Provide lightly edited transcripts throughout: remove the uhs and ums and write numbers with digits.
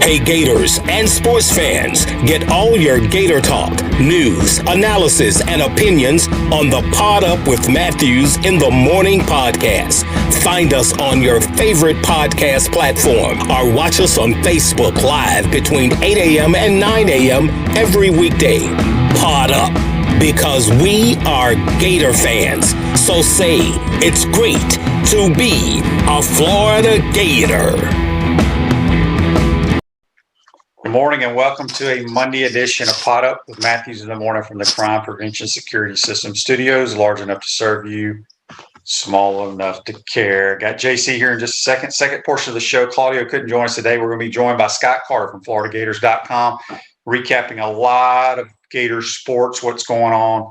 Hey Gators and sports fans, get all your Gator talk, news, analysis, and opinions on the Pod Up with Matthews in the Morning podcast. Find us on your favorite podcast platform or watch us on Facebook Live between 8 a.m. and 9 a.m. every weekday. Pod Up, because we are Gator fans. So say it's great to be a Florida Gator. Good morning and welcome to a Monday edition of Pod Up with Matthews in the Morning from the Crime Prevention Security System Studios, large enough to serve you, small enough to care. Got JC here in just a second. Second portion of the show. Claudio couldn't join us today. We're going to be joined by Scott Carter from FloridaGators.com, recapping a lot of Gator sports, what's going on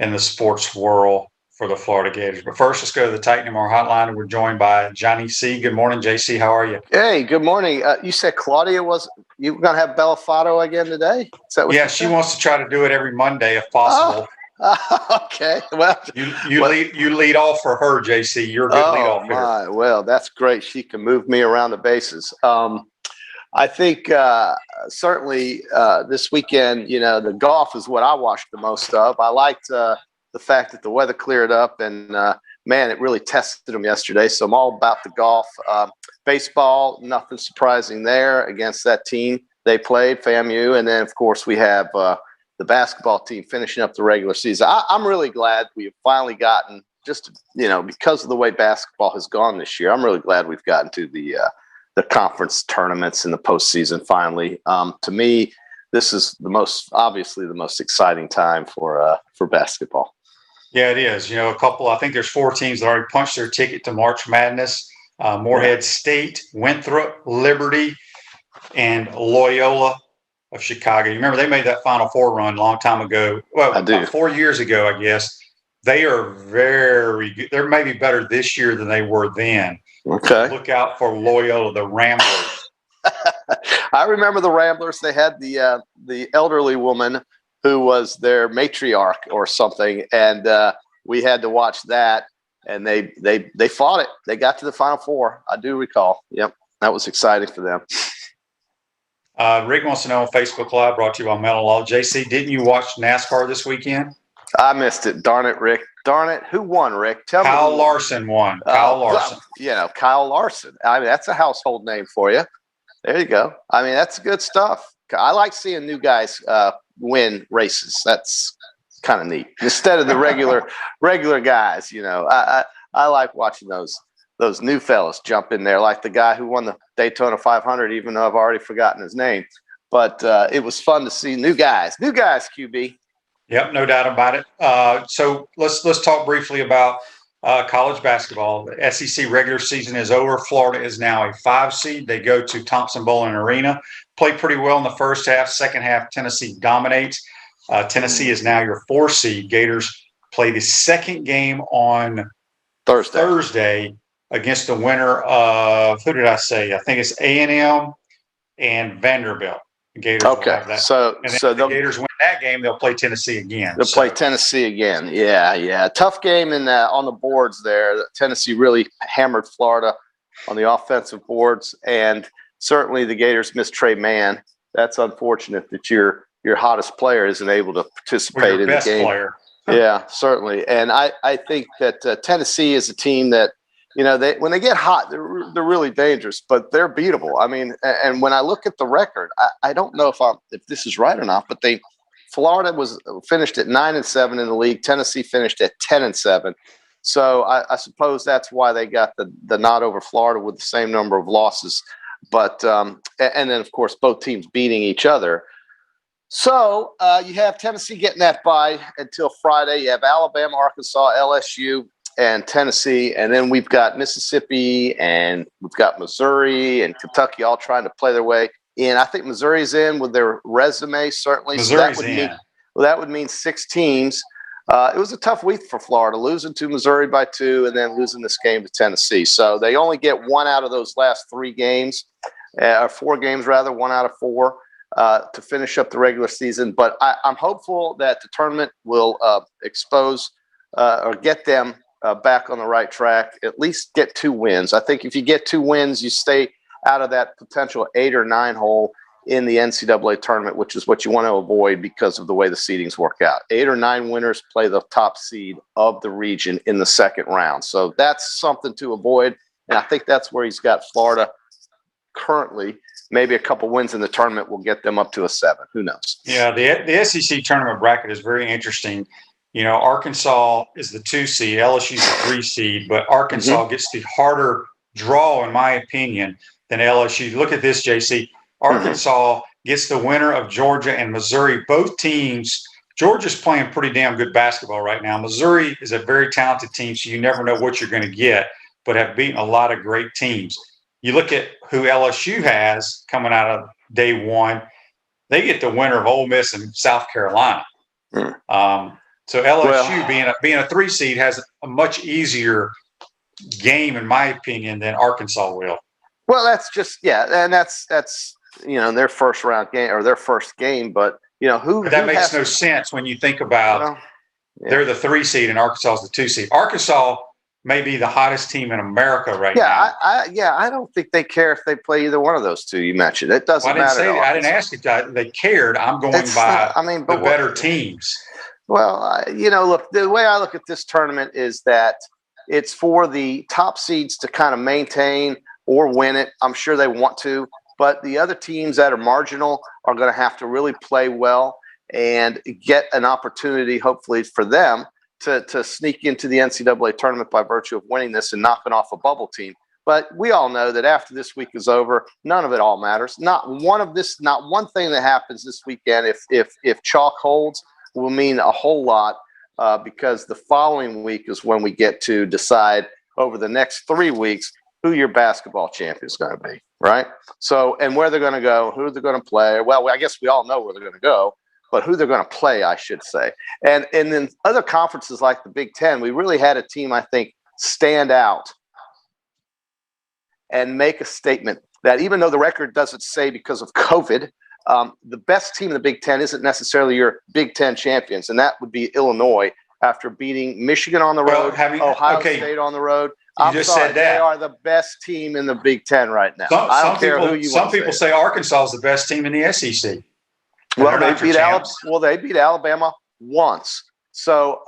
in the sports world for the Florida Gators. But first, let's go to the Titan MR hotline, and we're joined by Johnny C. Good morning, JC. How are you? Hey, good morning. You said Claudia you were going to have Bellafato again today? Is that what you said? She wants to try to do it every Monday if possible. Okay. Well, you lead off for her, JC. You're a good lead off here. Well, that's great. She can move me around the bases. I think certainly this weekend, the golf is what I watched the most of. I liked the fact that the weather cleared up and man, it really tested them yesterday. So I'm all about the golf. Baseball, nothing surprising there against that team they played, FAMU. And then, of course, we have the basketball team finishing up the regular season. I'm really glad we've finally gotten because of the way basketball has gone this year, I'm really glad we've gotten to the conference tournaments in the postseason finally. To me, this is obviously the most exciting time for basketball. Yeah, it is. I think there's 4 teams that already punched their ticket to March Madness. Morehead State, Winthrop, Liberty, and Loyola of Chicago. You remember they made that Final Four run a long time ago. Well, I do. About 4 years ago, I guess. They are very good. They're maybe better this year than they were then. Okay. Look out for Loyola, the Ramblers. I remember the Ramblers. They had the elderly woman who was their matriarch or something, and we had to watch that. And they fought it. They got to the Final Four. I do recall. Yep, that was exciting for them. Rick wants to know on Facebook Live, brought to you by Mental Law. JC, didn't you watch NASCAR this weekend? I missed it. Darn it, Rick. Darn it. Who won, Rick? Tell me. Kyle Larson won. Kyle Larson. Kyle Larson. I mean, that's a household name for you. There you go. I mean, that's good stuff. I like seeing new guys win races. That's kind of neat. Instead of the regular guys, I like watching those new fellas jump in there, like the guy who won the Daytona 500, even though I've already forgotten his name. But it was fun to see new guys, QB. Yep, no doubt about it. So let's talk briefly about college basketball. The SEC regular season is over. Florida is now a 5 seed. They go to Thompson-Boling Arena. Play pretty well in the first half. Second half, Tennessee dominates. Tennessee is now your 4 seed. Gators play the second game on Thursday against the winner of, who did I say? I think it's A&M and Vanderbilt. The Gators will have that. So the Gators win that game, they'll play Tennessee again. They'll play Tennessee again. Yeah. Tough game on the boards there. Tennessee really hammered Florida on the offensive boards, and certainly the Gators missed Trey Mann. That's unfortunate that your hottest player isn't able to participate in the game. Player. Yeah, certainly. And I think that Tennessee is a team that, when they get hot, they're really dangerous, but they're beatable. I mean, and when I look at the record, I don't know if this is right or not, but Florida was finished at 9-7 in the league. Tennessee finished at 10-7. So I suppose that's why they got the nod over Florida with the same number of losses. But and then of course both teams beating each other. So you have Tennessee getting that bye until Friday. You have Alabama, Arkansas, LSU, and Tennessee, and then we've got Mississippi and we've got Missouri and Kentucky all trying to play their way in. I think Missouri's in with their resume, certainly. Missouri's in. That would mean 6 teams. It was a tough week for Florida, losing to Missouri by 2 and then losing this game to Tennessee. So they only get 1 out of those last 3 games, or 4 games rather, 1 out of 4 to finish up the regular season. But I'm hopeful that the tournament will expose or get them back on the right track, at least get 2 wins. I think if you get 2 wins, you stay out of that potential 8 or 9 hole in the NCAA tournament, which is what you want to avoid because of the way the seedings work out. 8 or 9 winners play the top seed of the region in the second round. So that's something to avoid. And I think that's where he's got Florida currently. Maybe a couple wins in the tournament will get them up to a 7. Who knows? Yeah, the SEC tournament bracket is very interesting. You know, Arkansas is the 2 seed, LSU's the 3 seed, but Arkansas gets the harder draw, in my opinion, than LSU. Look at this, JC. Arkansas gets the winner of Georgia and Missouri. Both teams, Georgia's playing pretty damn good basketball right now. Missouri is a very talented team, so you never know what you're going to get, but have beaten a lot of great teams. You look at who LSU has coming out of day one, they get the winner of Ole Miss and South Carolina. So LSU, being a 3 seed, has a much easier game, in my opinion, than Arkansas will. Well, that's just and that's their first round game or their first game, but that makes no sense when you think about they're the 3 seed and Arkansas is the 2 seed. Arkansas may be the hottest team in America right now. I don't think they care if they play either one of those 2 you mentioned. It doesn't matter. I didn't ask if they cared. I'm going the better teams. Well, look, the way I look at this tournament is that it's for the top seeds to kind of maintain or win it. I'm sure they want to, but the other teams that are marginal are going to have to really play well and get an opportunity, hopefully, for them to sneak into the NCAA tournament by virtue of winning this and knocking off a bubble team. But we all know that after this week is over, none of it all matters. Not one thing that happens this weekend, if chalk holds, will mean a whole lot because the following week is when we get to decide over the next 3 weeks who your basketball champion is going to be, right? So, and where they're going to go, who they're going to play. Well, I guess we all know where they're going to go, but who they're going to play, I should say. And in other conferences like the Big Ten, we really had a team, I think, stand out and make a statement that even though the record doesn't say because of COVID, the best team in the Big Ten isn't necessarily your Big Ten champions, and that would be Illinois after beating Michigan on the road, Ohio State on the road. Said that. They are the best team in the Big Ten right now. I don't care who you want. Some people say Arkansas is the best team in the SEC. Well, they beat Alabama once. So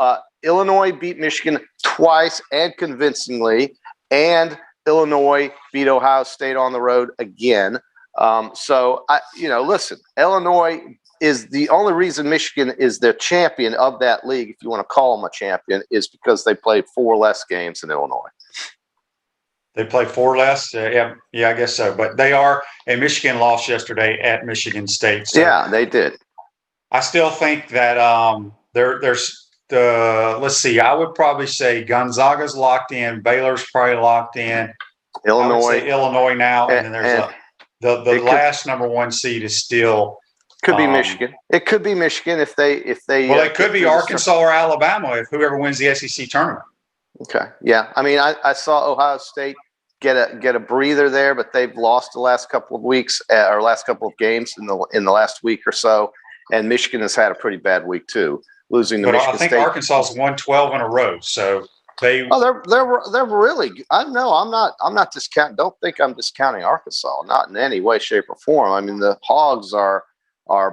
Illinois beat Michigan twice and convincingly, and Illinois beat Ohio State on the road again. Listen, Illinois is the only reason Michigan is the champion of that league, if you want to call them a champion, is because they played 4 less games than Illinois. They play 4 less? Yeah, I guess so. But they are – and Michigan lost yesterday at Michigan State. So yeah, they did. I still think that there's the – let's see. I would probably say Gonzaga's locked in. Baylor's probably locked in. Illinois now. And then there's the last number 1 seed is still – could be Michigan. It could be Michigan if they. Well, it could be Arkansas or Alabama if whoever wins the SEC tournament. Okay. Yeah. I mean, I saw Ohio State get a breather there, but they've lost the last couple of weeks or last couple of games in the last week or so, and Michigan has had a pretty bad week too, losing to Michigan State. I think Arkansas's won 12 in a row, so they. Oh, they're really. I'm not discounting. Don't think I'm discounting Arkansas. Not in any way, shape, or form. I mean, the Hogs are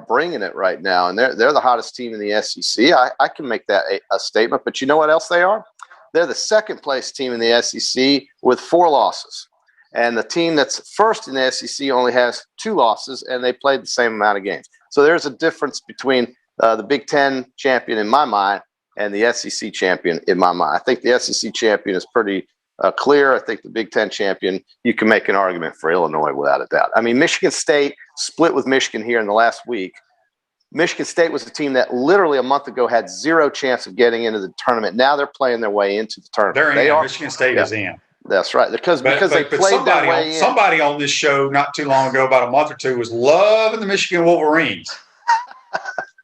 bringing it right now, and they're the hottest team in the SEC. I can make that a statement, but you know what else they are? They're the second place team in the SEC with 4 losses, and the team that's first in the SEC only has 2 losses, and they played the same amount of games. So there's a difference between the Big Ten champion in my mind and the SEC champion in my mind. I think the SEC champion is pretty clear. I think the Big Ten champion, you can make an argument for Illinois without a doubt. I mean, Michigan State split with Michigan here in the last week. Michigan State was a team that literally a month ago had 0 chance of getting into the tournament. Now they're playing their way into the tournament. Michigan State is in. That's right. Because they played their way in. Somebody on this show not too long ago, about a month or 2, was loving the Michigan Wolverines.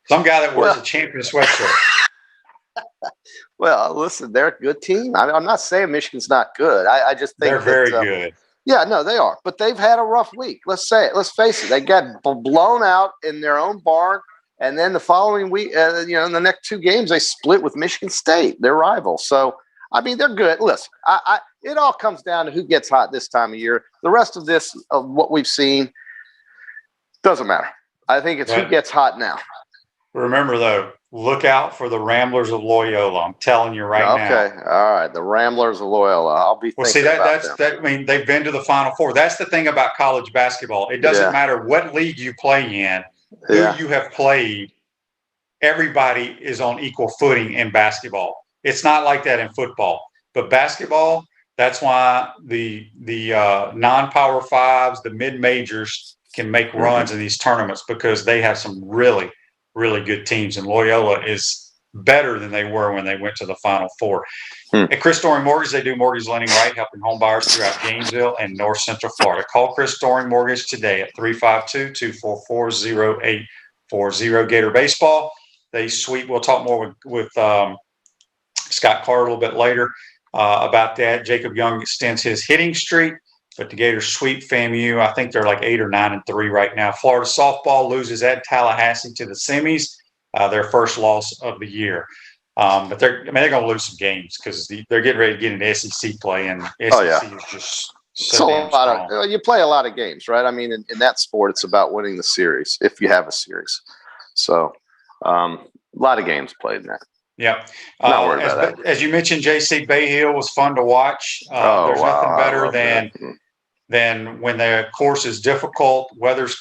Some guy that wears a champion sweatshirt. Well, listen, they're a good team. I'm not saying Michigan's not good. I just think they're very good. Yeah, no, they are. But they've had a rough week. Let's say it. Let's face it. They got blown out in their own barn. And then the following week, in the next 2 games, they split with Michigan State, their rival. So, I mean, they're good. Listen, It all comes down to who gets hot this time of year. The rest of this, of what we've seen, doesn't matter. I think it's who gets hot now. Remember, though, look out for the Ramblers of Loyola. I'm telling you right now. Okay, all right, the Ramblers of Loyola. I'll be thinking about them. I mean, they've been to the Final Four. That's the thing about college basketball. It doesn't matter what league you play in, who you have played. Everybody is on equal footing in basketball. It's not like that in football. But basketball, that's why the non-power fives, the mid-majors can make runs in these tournaments because they have some really, really good teams. And Loyola is better than they were when they went to the Final Four. At Chris Doring Mortgage, they do mortgage lending right, helping home buyers throughout Gainesville and North Central Florida. Call Chris Doring Mortgage today at 352-244-0840. Gator Baseball, they sweep. We'll talk more with Scott Carr a little bit later about that. Jacob Young extends his hitting streak, but the Gators sweep FAMU. I think they're like 8 or 9-3 right now. Florida softball loses at Tallahassee to the semis, their first loss of the year. But they're going to lose some games because they're getting ready to get into SEC play, and SEC is just so damn strong. You play a lot of games, right? I mean, in that sport, it's about winning the series if you have a series. So a lot of games played in that. Yeah. As you mentioned, JC Bayhill was fun to watch. There's nothing better than when the course is difficult, weather's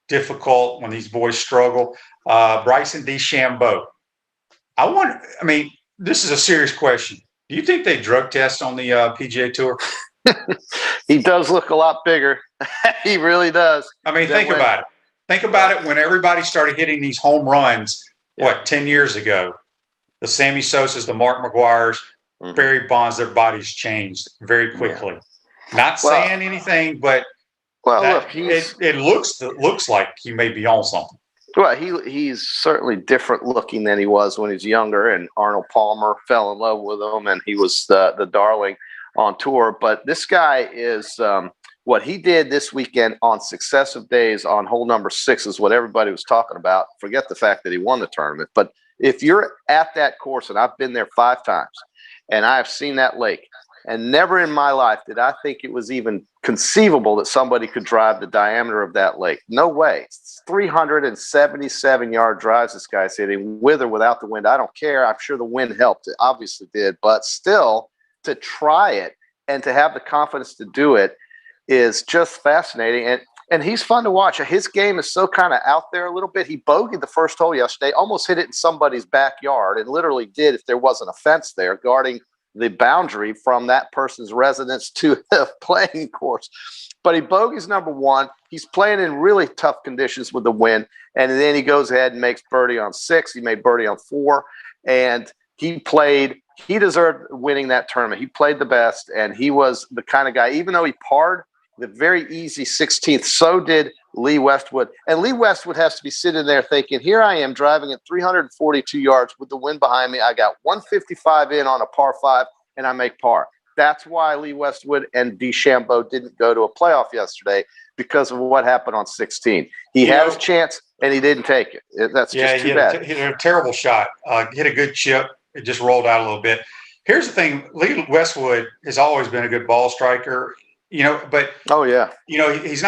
difficult, when these boys struggle. Bryson DeChambeau. This is a serious question. Do you think they drug test on the PGA Tour? He does look a lot bigger. He really does. I mean, think about it. Think about it when everybody started hitting these home runs, 10 years ago? The Sammy Sosas, the Mark McGuires, Barry Bonds, their bodies changed very quickly. Not saying anything, but it looks like he may be on something. Well, he's certainly different looking than he was when he was younger, and Arnold Palmer fell in love with him, and he was the darling on tour. But this guy is what he did this weekend on successive days on hole number 6 is what everybody was talking about. Forget the fact that he won the tournament, but if you're at that course, and I've been there 5 times, and I've seen that lake, and never in my life did I think it was even conceivable that somebody could drive the diameter of that lake. No way. It's 377-yard drives this guy's hitting, with or without the wind. I don't care. I'm sure the wind helped. It obviously did. But still, to try it and to have the confidence to do it is just fascinating. And he's fun to watch. His game is so kind of out there a little bit. He bogeyed the first hole yesterday, almost hit it in somebody's backyard, and literally did if there wasn't a fence there guarding the boundary from that person's residence to the playing course. But he bogeys number 1. He's playing in really tough conditions with the wind, and then he goes ahead and makes birdie on 6. He made birdie on 4, and he deserved winning that tournament. He played the best, and he was the kind of guy, even though he parred the very easy 16th, so did Lee Westwood. And Lee Westwood has to be sitting there thinking, here I am driving at 342 yards with the wind behind me. I got 155 in on a par 5, and I make par. That's why Lee Westwood and DeChambeau didn't go to a playoff yesterday, because of what happened on 16. He had his chance, and he didn't take it. That's just too bad. He hit a terrible shot. Hit a good chip. It just rolled out a little bit. Here's the thing. Lee Westwood has always been a good ball striker. He's not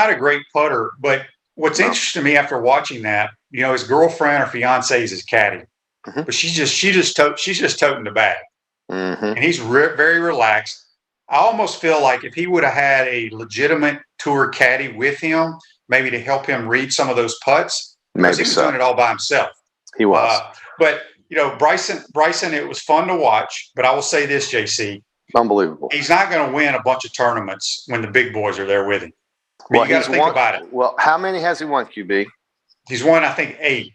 a great putter, but what's interesting to me after watching that, his girlfriend or fiance is his caddy, but she's just toting the bag, and he's very relaxed. I almost feel like if he would have had a legitimate tour caddy with him, maybe to help him read some of those putts, because he was doing it all by himself. He was, but Bryson, it was fun to watch. But I will say this, JC. Unbelievable. He's not going to win a bunch of tournaments when the big boys are there with him. You got to think about it. Well, how many has he won, QB? He's won, I think, 8.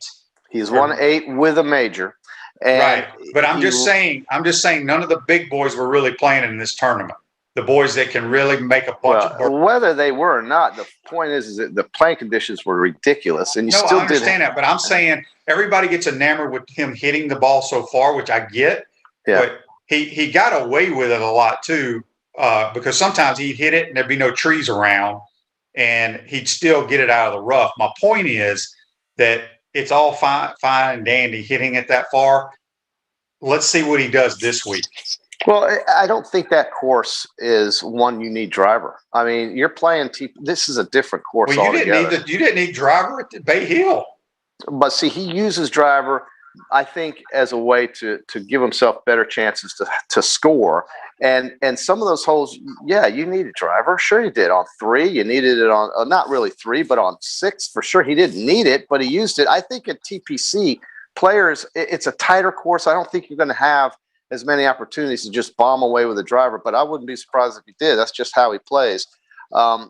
He's won 8 with a major. Right. But I'm just saying none of the big boys were really playing in this tournament. The boys that can really make a bunch of whether they were or not, the point is that the playing conditions were ridiculous, and I understand that, but I'm saying everybody gets enamored with him hitting the ball so far, which I get. Yeah. But he got away with it a lot too, because sometimes he'd hit it and there'd be no trees around, and he'd still get it out of the rough. My point is that it's all fine and dandy hitting it that far. Let's see what he does this week. Well, I don't think that course is one you need driver. I mean, you're playing this is a different course Well, altogether. you didn't need driver at the Bay Hill. But see, he uses driver, I think, as a way to give himself better chances to score. And some of those holes, yeah, you needed driver. Sure, you did on 3. You needed it on not really 3, but on 6 for sure. He didn't need it, but he used it. I think at TPC players, it's a tighter course. I don't think you're going to have as many opportunities to just bomb away with a driver. But I wouldn't be surprised if he did. That's just how he plays.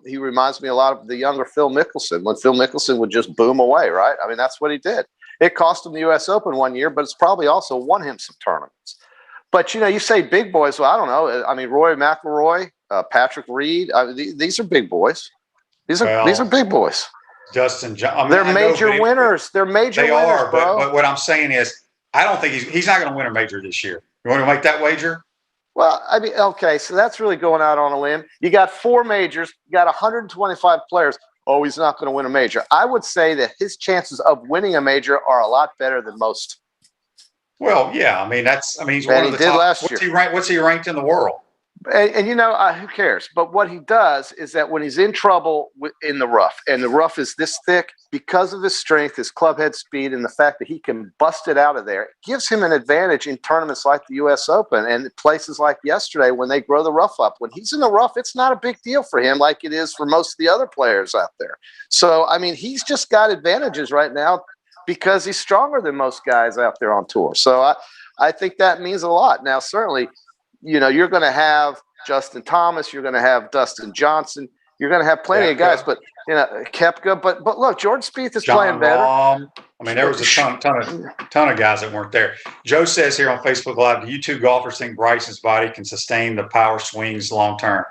He reminds me a lot of the younger Phil Mickelson, when Phil Mickelson would just boom away, right? I mean, that's what he did. It cost him the U.S. Open one year, but it's probably also won him some tournaments. But, you say big boys. Well, I don't know. I mean, Rory McIlroy, Patrick Reed, these are big boys. These are big boys. Dustin Johnson. They're major winners. They're major winners, are, bro. But what I'm saying is, I don't think he's not going to win a major this year. You want to make that wager? Well, I mean, okay, so that's really going out on a limb. You got 4 majors. You got 125 players. Oh, he's not going to win a major. I would say that his chances of winning a major are a lot better than most. Well, yeah. I mean, he's one of the top. Last year. What's he ranked in the world? And who cares? But what he does is that when he's in trouble in the rough, and the rough is this thick, because of his strength, his club head speed, and the fact that he can bust it out of there, it gives him an advantage in tournaments like the U.S. Open and places like yesterday when they grow the rough up. When he's in the rough, it's not a big deal for him like it is for most of the other players out there. So, I mean, he's just got advantages right now because he's stronger than most guys out there on tour. So I think that means a lot. Now, certainly, you're going to have Justin Thomas, you're going to have Dustin Johnson, you're going to have plenty of guys, but Koepka. But look, Jordan Spieth is playing better. I mean, there was a ton of guys that weren't there. Joe says here on Facebook Live, do you two golfers think Bryson's body can sustain the power swings long term?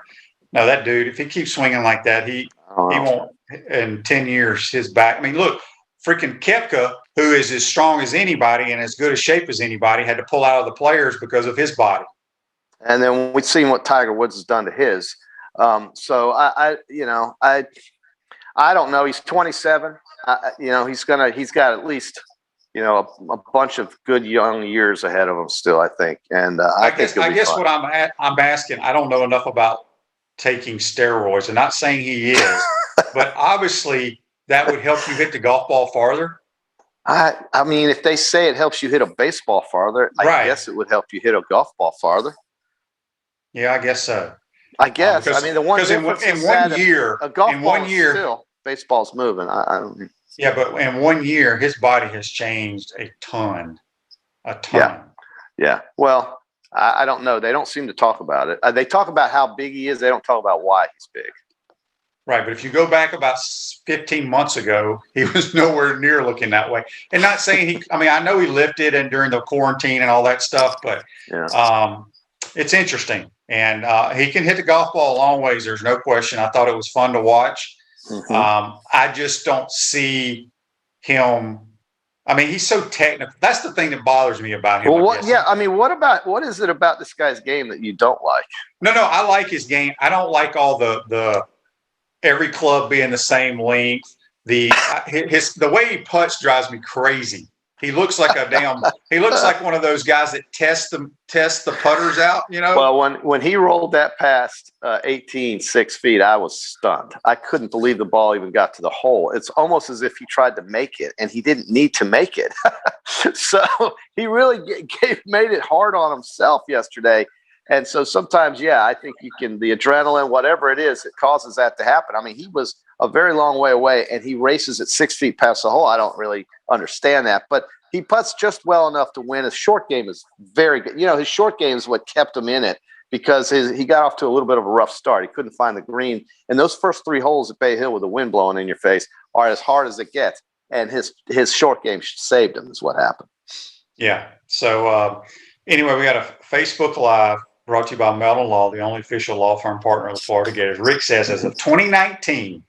No, that dude, if he keeps swinging like that, he won't. In 10 years, his back. I mean, look, freaking Koepka, who is as strong as anybody and as good a shape as anybody, had to pull out of the players because of his body. And then we've seen what Tiger Woods has done to his. So I don't know. He's 27. He's got at least, a bunch of good young years ahead of him still, I think. And I guess what I'm asking, I don't know enough about taking steroids. I'm not saying he is, but obviously that would help you hit the golf ball farther. I mean, if they say it helps you hit a baseball farther, I guess it would help you hit a golf ball farther. Yeah, I guess so. I guess. I mean, the one difference in one year, a golf ball is still baseball's moving. I don't. Yeah, but in 1 year, his body has changed a ton. Yeah. Well, I don't know. They don't seem to talk about it. They talk about how big he is. They don't talk about why he's big. Right, but if you go back about 15 months ago, he was nowhere near looking that way. And not saying I know he lifted and during the quarantine and all that stuff, but it's interesting. And he can hit the golf ball a long ways. There's no question. I thought it was fun to watch. Mm-hmm. I just don't see him. I mean, he's so technical. That's the thing that bothers me about him. Well, what is it about this guy's game that you don't like? No, I like his game. I don't like all the every club being the same length. The way he putts drives me crazy. He looks like he looks like one of those guys that test the putters out, Well, when he rolled that past 6 feet, I was stunned. I couldn't believe the ball even got to the hole. It's almost as if he tried to make it, and he didn't need to make it. So he really made it hard on himself yesterday. And so sometimes, I think the adrenaline, whatever it is, it causes that to happen. I mean, he was a very long way away, and he races at 6 feet past the hole. I don't really understand that, but he putts just well enough to win. His short game is very good. His short game is what kept him in it because he got off to a little bit of a rough start. He couldn't find the green. And those first 3 holes at Bay Hill with the wind blowing in your face are as hard as it gets. And his short game saved him is what happened. Yeah. So anyway, we got a Facebook Live brought to you by Melton Law, the only official law firm partner of the Florida Gators. Rick says, as of 2019,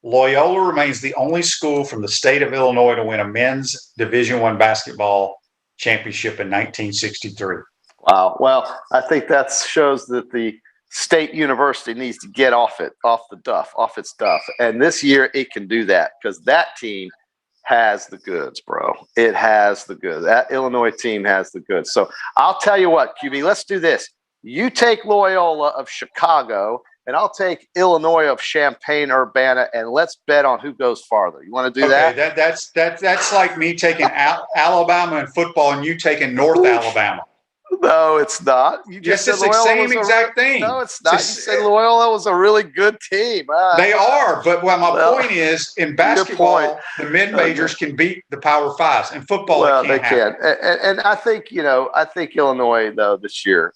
Loyola remains the only school from the state of Illinois to win a men's Division I basketball championship in 1963. Wow. Well, I think that shows that the state university needs to get off its duff. And this year it can do that because that team has the goods, bro. It has the goods. That Illinois team has the goods. So I'll tell you what, QB, let's do this. You take Loyola of Chicago, and I'll take Illinois of Champaign-Urbana, and let's bet on who goes farther. You want to do that? That's like me taking Alabama in football and you taking North Alabama. No, it's not. You just said Loyola same exact thing. No, it's not. You said Loyola was a really good team. They are, but my point is, in basketball, the mid-majors can beat the Power Fives. In football, they can. And I think, Illinois, though, this year,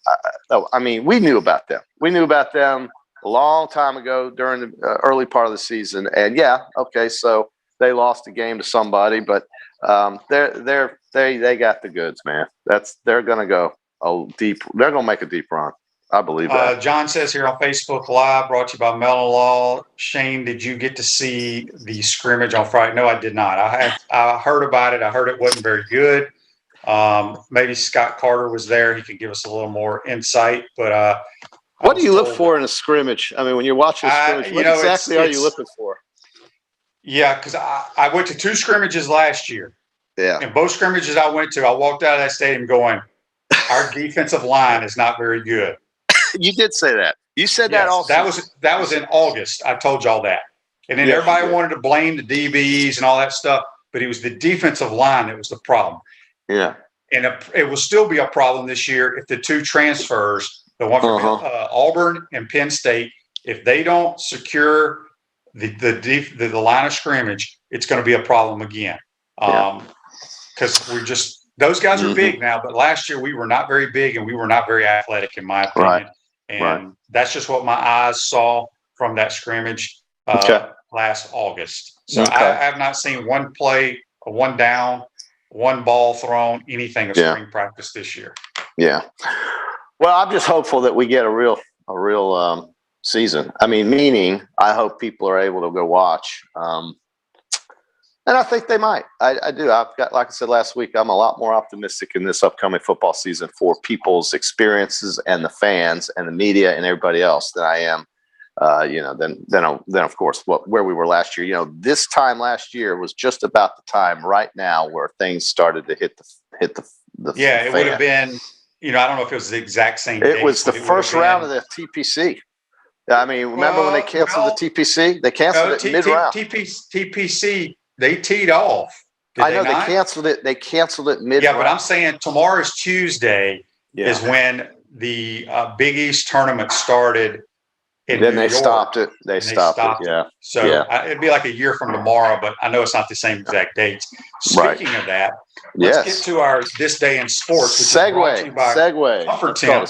we knew about them. We knew about them a long time ago during the early part of the season. And, so they lost a game to somebody, but they got the goods, man. They're going to go they're going to make a deep run. I believe that. John says here on Facebook Live, brought to you by Mellon Law. Shane, did you get to see the scrimmage on Friday? No, I did not. I heard about it. I heard it wasn't very good. Maybe Scott Carter was there. He could give us a little more insight. But what do you look for in a scrimmage? I mean, when you're watching a scrimmage, what exactly are you looking for? Yeah, because I went to 2 scrimmages last year. Yeah. And both scrimmages I went to, I walked out of that stadium going, our defensive line is not very good. You did say that. You said that also. That was in August. I told y'all that. And then everybody wanted to blame the DBs and all that stuff, but it was the defensive line that was the problem. Yeah. And it will still be a problem this year if the 2 transfers, the one from Auburn and Penn State, if they don't secure the line of scrimmage, it's going to be a problem again. Because those guys are big now, but last year we were not very big and we were not very athletic, in my opinion. Right. And that's just what my eyes saw from that scrimmage last August. So I have not seen one play, one down, one ball thrown, anything of spring practice this year. Yeah. Well, I'm just hopeful that we get a real season. I mean, meaning I hope people are able to go watch. And I think they might. I do. I've got, like I said last week, I'm a lot more optimistic in this upcoming football season for people's experiences and the fans and the media and everybody else than I am, then of course where we were last year. This time last year was just about the time right now where things started to hit the Yeah, it would have been. I don't know if it was the exact same. It was the first round of the TPC. I mean, remember when they canceled the TPC? They canceled it mid-round. TPC. They teed off. I know they canceled it. They canceled it mid. Yeah, but I'm saying tomorrow's Tuesday is when the Big East tournament started. Then they stopped it. They stopped it. Yeah. So it'd be like a year from tomorrow, but I know it's not the same exact dates. Speaking of that, let's get to our This Day in Sports. Segue. Comfort Tip.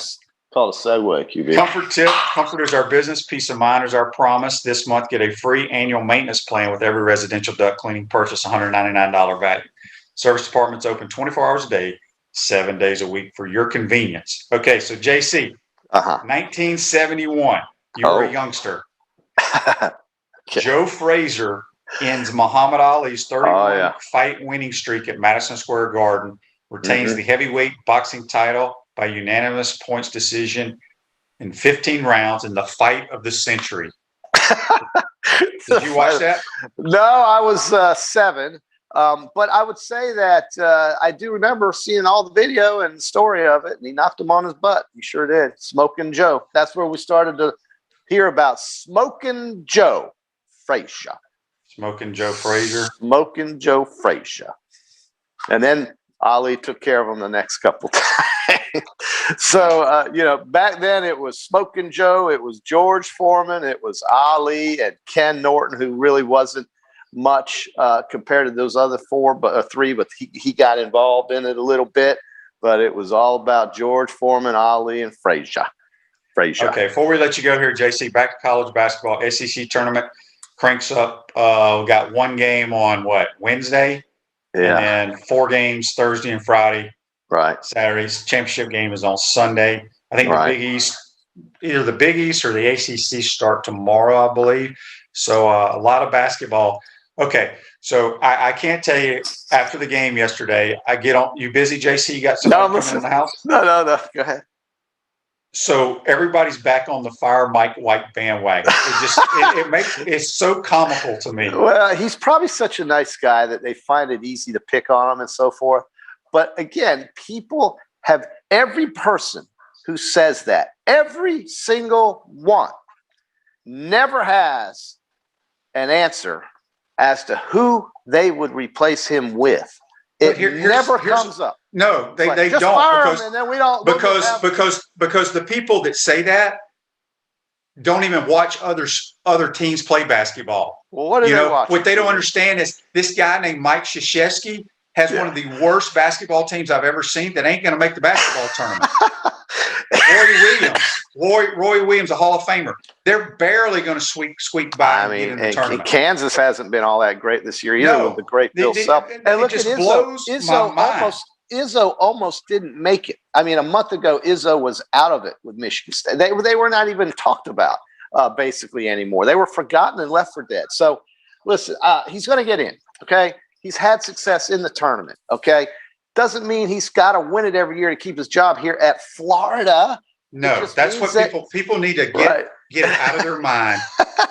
Called a segue, QB. Comfort Tip. Comfort is our business. Peace of mind is our promise. This month, get a free annual maintenance plan with every residential duct cleaning purchase, $199 value. Service departments open 24 hours a day, 7 days a week for your convenience. Okay, so JC, 1971, you were a youngster. Joe Frazier ends Muhammad Ali's 31 fight winning streak at Madison Square Garden, retains the heavyweight boxing title by unanimous points decision in 15 rounds in the fight of the century. Did you watch that? No, I was 7. But I would say that I do remember seeing all the video and the story of it, and he knocked him on his butt. He sure did. Smoking Joe. That's where we started to hear about Smoking Joe Frazier. Smoking Joe Frazier. Smoking Joe Frazier. And then Ali took care of him the next couple times. So, back then it was Smoking Joe, it was George Foreman, it was Ali and Ken Norton, who really wasn't much compared to those other 3, but he got involved in it a little bit. But it was all about George Foreman, Ali, and Frazier. Okay, before we let you go here, JC, back to college basketball. SEC tournament cranks up. We got one game on Wednesday? Yeah. And then 4 games Thursday and Friday. Right. Saturday's championship game is on Sunday. I think the Big East, either the Big East or the ACC start tomorrow, I believe. So a lot of basketball. Okay, so I can't tell you after the game yesterday. I get on. You busy, JC? You got somebody coming in the house? No. Go ahead. So everybody's back on the Fire Mike White bandwagon. It's so comical to me. Well, he's probably such a nice guy that they find it easy to pick on him and so forth. But again, every person who says that. Every single one never has an answer as to who they would replace him with. It never comes up. No, they just don't, fire because him and then we don't because the people that say that don't even watch other teams play basketball. Well, what do they watch? What they don't understand is this guy named Mike Krzyzewski has one of the worst basketball teams I've ever seen that ain't going to make the basketball tournament. Roy Williams, a Hall of Famer. They're barely going to squeak by and get in the tournament. Kansas hasn't been all that great this year either with the great Bill Self. And look at Izzo almost didn't make it. I mean, a month ago, Izzo was out of it with Michigan State. They were not even talked about basically anymore. They were forgotten and left for dead. So, listen, he's going to get in, okay? He's had success in the tournament, okay? Doesn't mean he's got to win it every year to keep his job here at Florida. No, that's what people need to get it out of their mind.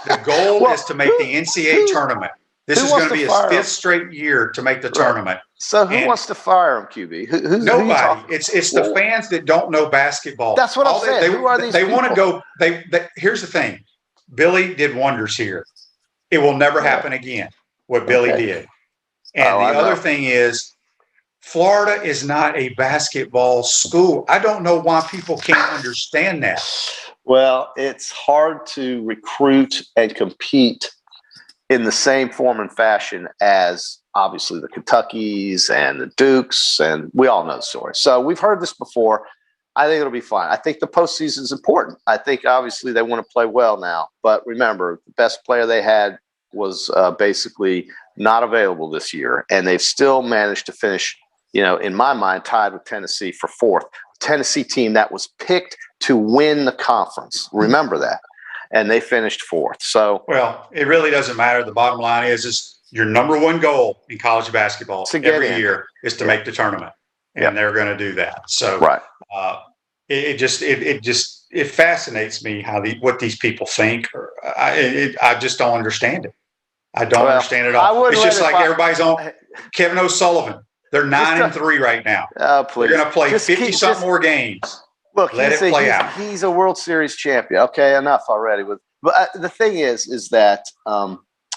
The goal is to make the NCAA tournament. This is going to be his fifth straight year to make the tournament. So who wants to fire him, QB? Nobody. It's the fans that don't know basketball. That's what I'm saying. Who are these people? They want to go. Here's the thing. Billy did wonders here. It will never happen again, what Billy did. And the other thing is, Florida is not a basketball school. I don't know why people can't understand that. Well, it's hard to recruit and compete in the same form and fashion as obviously the Kentuckys and the Dukes, and we all know the story. So we've heard this before. I think it'll be fine. I think the postseason is important. I think obviously they want to play well now, but remember, the best player they had was basically not available this year, and they've still managed to finish, in my mind, tied with Tennessee for fourth. Tennessee team that was picked to win the conference. Remember that. And they finished fourth. So, well, it really doesn't matter. The bottom line is your number one goal in college basketball every year is to make the tournament, and they're going to do that. So, it fascinates me what these people think. I just don't understand it. I don't understand it at all. It's just like everybody's on Kevin O'Sullivan. They're 9-3 right now. Oh, please. They're going to play 50-something more games. Look, he's a World Series champion. Okay, enough already. But the thing is that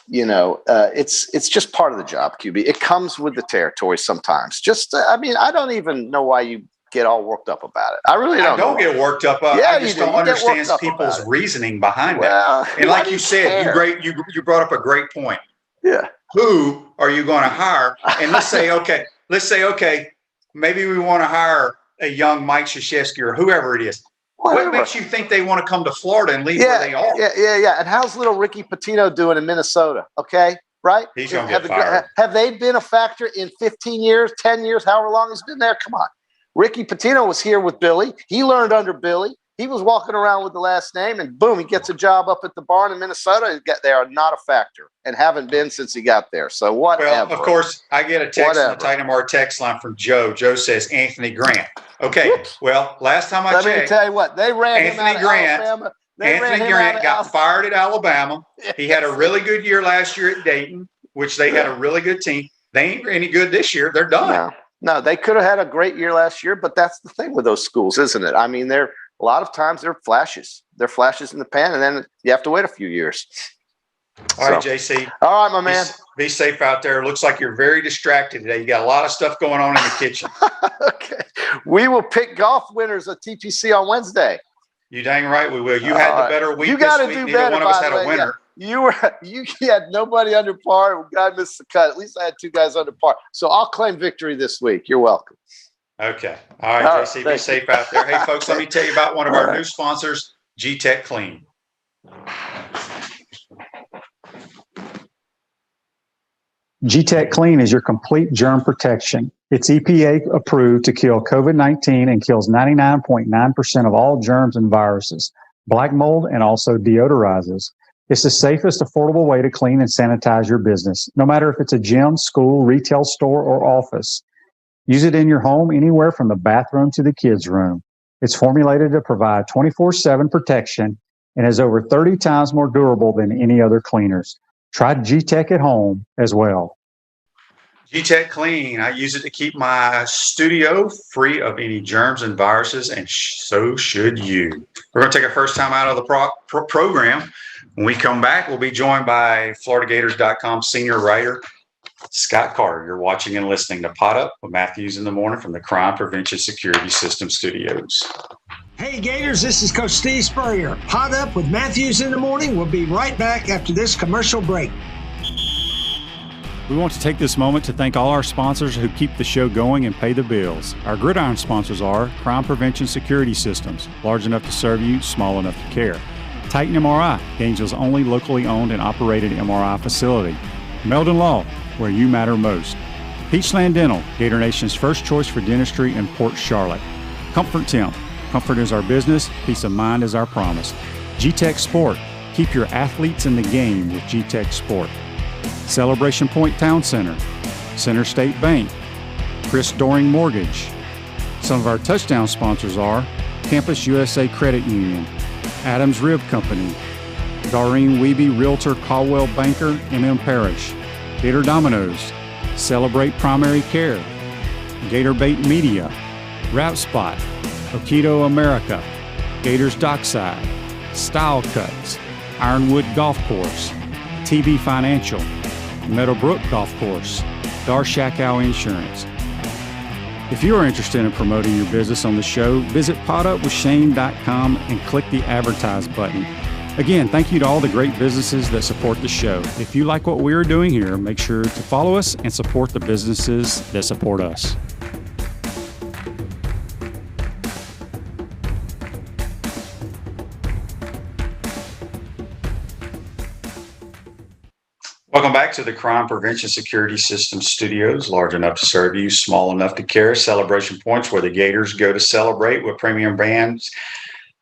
it's just part of the job, QB. It comes with the territory sometimes. I don't even know why you get all worked up about it. I really don't. I don't get worked up. I just don't understand people's reasoning behind that. And like you said, you brought up a great point. Yeah. Who are you going to hire? And let's say, okay, maybe we want to hire a young Mike Krzyzewski or whoever it is. What makes you think they want to come to Florida and leave where they are? Yeah. And how's little Ricky Pitino doing in Minnesota? Okay, right? He's going to get fired. Have they been a factor in 15 years, 10 years, however long he's been there? Come on. Ricky Pitino was here with Billy. He learned under Billy. He was walking around with the last name, and boom, he gets a job up at the barn in Minnesota. They are not a factor and haven't been since he got there. So whatever. Well, of course, I get a text on the Dynamar text line from Joe. Joe says Anthony Grant. Okay, well, last time I checked. Let me tell you what, they ran him out of Alabama. Anthony Grant got fired at Alabama. He had a really good year last year at Dayton, which they had a really good team. They ain't any good this year. They're done. No, they could have had a great year last year, but that's the thing with those schools, isn't it? I mean, a lot of times they're flashes. They're flashes in the pan, and then you have to wait a few years. All right, JC. All right, my man. Be safe out there. Looks like you're very distracted today. You got a lot of stuff going on in the kitchen. Okay. We will pick golf winners at TPC on Wednesday. You dang right we will. You had the better week. You got to do better. Neither one of us had a winner. You had nobody under par. God missed the cut. At least I had two guys under par. So I'll claim victory this week. You're welcome. Okay. All right, JC, be safe out there. Hey, folks, let me tell you about one of our new sponsors, G-Tech Clean. G-Tech Clean is your complete germ protection. It's EPA approved to kill COVID-19 and kills 99.9% of all germs and viruses, black mold, and also deodorizes. It's the safest, affordable way to clean and sanitize your business, no matter if it's a gym, school, retail store, or office. Use it in your home anywhere from the bathroom to the kids' room. It's formulated to provide 24/7 protection and is over 30 times more durable than any other cleaners. Try G-Tech at home as well. G-Tech Clean. I use it to keep my studio free of any germs and viruses, and so should you. We're going to take our first time out of the program. When we come back, we'll be joined by FloridaGators.com senior writer Scott Carter. You're watching and listening to Pot Up with Matthews in the Morning from the Crime Prevention Security System Studios. Hey Gators, this is Coach Steve Spurrier. Pot Up with Matthews in the Morning. We'll be right back after this commercial break. We want to take this moment to thank all our sponsors who keep the show going and pay the bills. Our gridiron sponsors are Crime Prevention Security Systems, large enough to serve you, small enough to care. Titan MRI, Gainesville's only locally owned and operated MRI facility. Meldon Law, where you matter most. Peachland Dental, Gator Nation's first choice for dentistry in Port Charlotte. Comfort Tim, comfort is our business, peace of mind is our promise. G-Tech Sport, keep your athletes in the game with G-Tech Sport. Celebration Point Town Center, Center State Bank, Chris Doring Mortgage. Some of our touchdown sponsors are Campus USA Credit Union, Adams Rib Company, Doreen Wiebe Realtor Caldwell Banker, MM Parish, Gator Dominoes, Celebrate Primary Care, Gator Bait Media, Wrap Spot, Okido America, Gators Dockside, Style Cuts, Ironwood Golf Course, TB Financial, Meadowbrook Golf Course, Darshakow Insurance. If you are interested in promoting your business on the show, visit potupwithshane.com and click the advertise button. Again, thank you to all the great businesses that support the show. If you like what we are doing here, make sure to follow us and support the businesses that support us. Welcome back to the Crime Prevention Security System Studios, large enough to serve you, small enough to care. Celebration Points, where the Gators go to celebrate with premium brands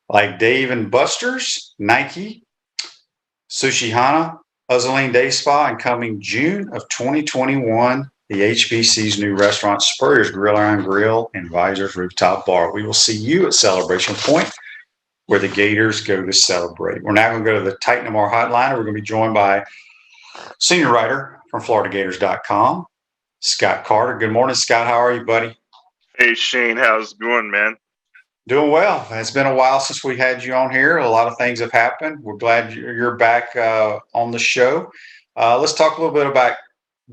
like Dave & Buster's, Nike, Sushi Hana, Uzzaline Day Spa, and coming June of 2021, the HBC's new restaurant, Spurrier's Grill Iron Grill and Visor's Rooftop Bar. We will see you at Celebration Point, where the Gators go to celebrate. We're now going to go to the Titan MR hotline. We're going to be joined by senior writer from FloridaGators.com, Scott Carter. Good morning, Scott. How are you, buddy? Hey, Shane. How's it going, man? Doing well. It's been a while since we had you on here. A lot of things have happened. We're glad you're back on the show. Let's talk a little bit about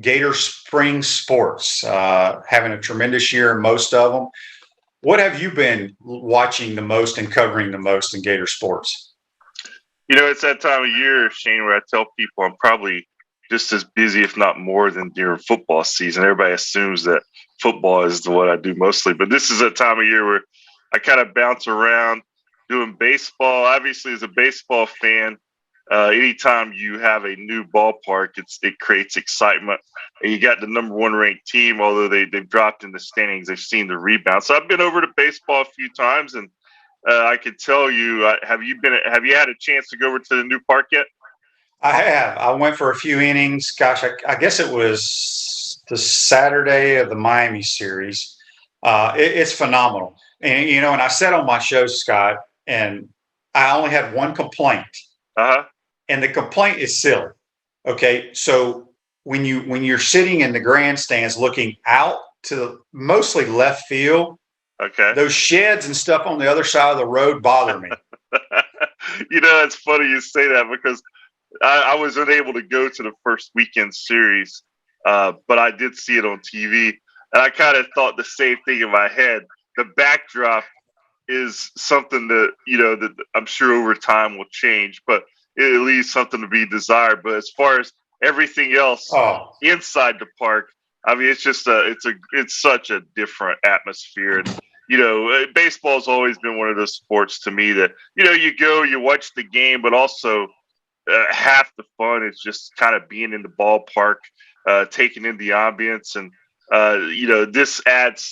Gator Spring Sports, having a tremendous year in most of them. What have you been watching the most and covering the most in Gator Sports? You know, it's that time of year, Shane, where I tell people I'm probably just as busy, if not more, than during football season. Everybody assumes that football is what I do mostly, but this is a time of year where I kind of bounce around doing baseball. Obviously, as a baseball fan, anytime you have a new ballpark, it creates excitement. And you got the number one ranked team, although they've dropped in the standings, they've seen the rebound. So I've been over to baseball a few times, and I could tell you, have you had a chance to go over to the new park yet? I have. I went for a few innings. Gosh, I guess it was the Saturday of the Miami series. It's phenomenal. And, you know, and I said on my show, Scott, and I only had one complaint. And the complaint is silly. Okay. So when you're sitting in the grandstands looking out to mostly left field, okay, those sheds and stuff on the other side of the road bother me. You know, it's funny you say that because I was unable to go to the first weekend series, but I did see it on TV. And I kind of thought the same thing in my head. The backdrop is something that, you know, that I'm sure over time will change, but it leaves something to be desired. But as far as everything else inside the park, I mean, it's just it's such a different atmosphere. And, you know, baseball's always been one of those sports to me that, you know, you go, you watch the game, but also half the fun is just kind of being in the ballpark, taking in the ambience. And, you know, this adds